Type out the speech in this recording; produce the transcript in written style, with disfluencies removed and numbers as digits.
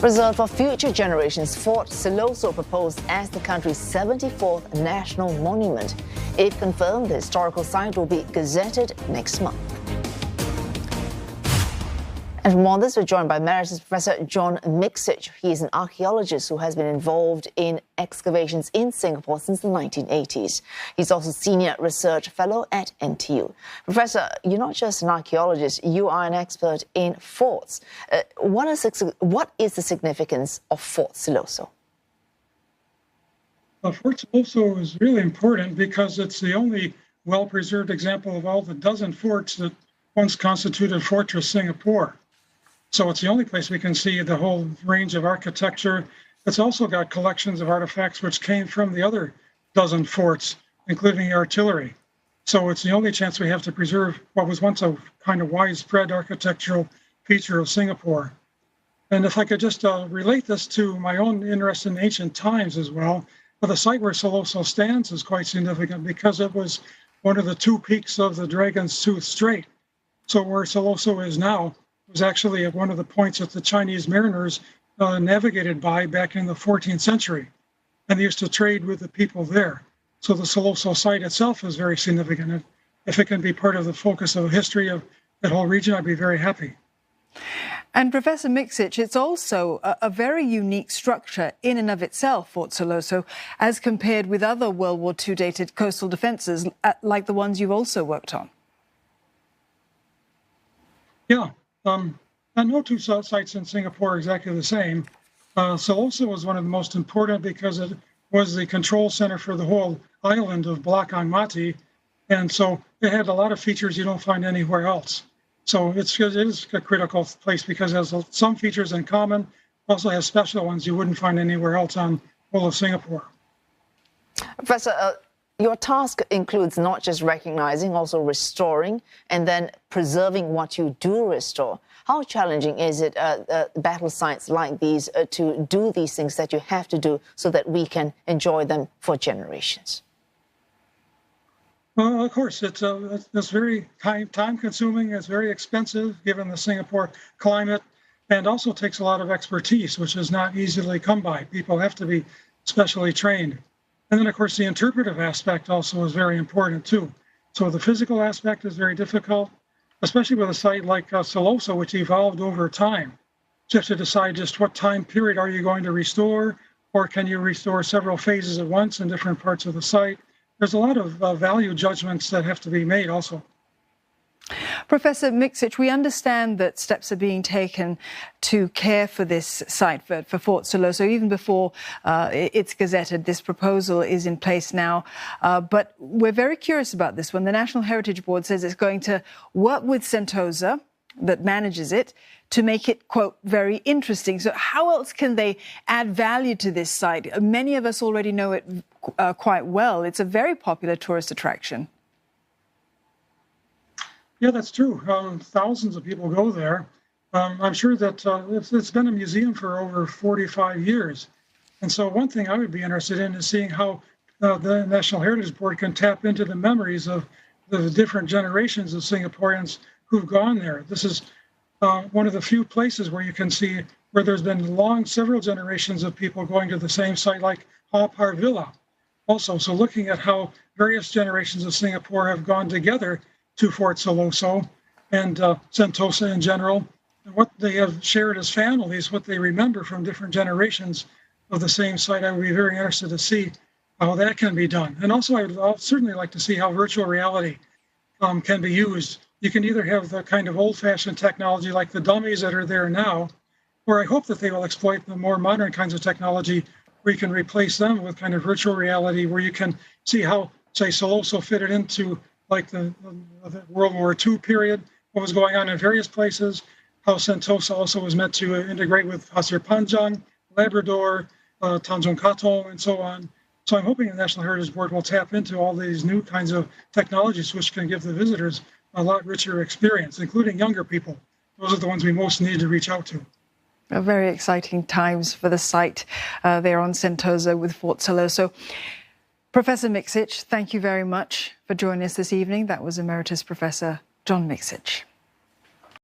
Preserved for future generations, Fort Siloso proposed as the country's 74th national monument. If confirmed, the historical site will be gazetted next month. And for more on this, we're joined by Emeritus Professor John Miksic. He is an archaeologist who has been involved in excavations in Singapore since the 1980s. He's also Senior Research Fellow at NTU. Professor, you're not just an archaeologist, you are an expert in forts. What is the significance of Fort Siloso? Well, Fort Siloso is really important because it's the only well-preserved example of all the dozen forts that once constituted Fortress Singapore. So it's the only place we can see the whole range of architecture. It's also got collections of artifacts which came from the other dozen forts, including the artillery. So it's the only chance we have to preserve what was once a kind of widespread architectural feature of Singapore. And if I could just relate this to my own interest in ancient times as well, the site where Siloso stands is quite significant because it was one of the two peaks of the Dragon's Tooth Strait. So where Siloso is now was actually at one of the points that the Chinese mariners navigated by back in the 14th century. And they used to trade with the people there. So the Siloso site itself is very significant. And if it can be part of the focus of history of that whole region, I'd be very happy. And Professor Miksic, it's also a very unique structure in and of itself, Fort Siloso, as compared with other World War II dated coastal defences, like the ones you've also worked on. Yeah. And no two sites in Singapore are exactly the same. Siloso was one of the most important because it was the control center for the whole island of Belakang Mati. And so it had a lot of features you don't find anywhere else. So it is a critical place because it has some features in common, also has special ones you wouldn't find anywhere else on whole of Singapore. Professor, your task includes not just recognizing, also restoring, and then preserving what you do restore. How challenging is it, battle sites like these, to do these things that you have to do so that we can enjoy them for generations? Well, of course, it's very time-consuming. It's very expensive, given the Singapore climate, and also takes a lot of expertise, which is not easily come by. People have to be specially trained. And then, of course, the interpretive aspect also is very important, too. So the physical aspect is very difficult, especially with a site like Siloso, which evolved over time. So you have to decide just what time period are you going to restore, or can you restore several phases at once in different parts of the site? There's a lot of value judgments that have to be made also. Professor Miksic, we understand that steps are being taken to care for this site, for Fort Siloso, even before it's gazetted. This proposal is in place now. But we're very curious about this one. The National Heritage Board says it's going to work with Sentosa, that manages it, to make it, quote, very interesting. So how else can they add value to this site? Many of us already know it quite well. It's a very popular tourist attraction. Yeah, that's true. Thousands of people go there. I'm sure that it's been a museum for over 45 years. And so one thing I would be interested in is seeing how the National Heritage Board can tap into the memories of the different generations of Singaporeans who've gone there. This is one of the few places where you can see where there's been several generations of people going to the same site, like Ha Par Villa. Also, so looking at how various generations of Singapore have gone together to Fort Siloso and Sentosa in general, and what they have shared as families, what they remember from different generations of the same site. I would be very interested to see how that can be done. And also, I'd certainly like to see how virtual reality can be used. You can either have the kind of old-fashioned technology like the dummies that are there now, or I hope that they will exploit the more modern kinds of technology where you can replace them with kind of virtual reality, where you can see how, say, Siloso fitted into like the World War II period, what was going on in various places, how Sentosa also was meant to integrate with Pasir Panjang, Labrador, Tanjung Katong, and so on. So I'm hoping the National Heritage Board will tap into all these new kinds of technologies which can give the visitors a lot richer experience, including younger people. Those are the ones we most need to reach out to. Very exciting times for the site there on Sentosa with Fort Siloso. Professor Miksic, thank you very much for joining us this evening. That was Emeritus Professor John Miksic.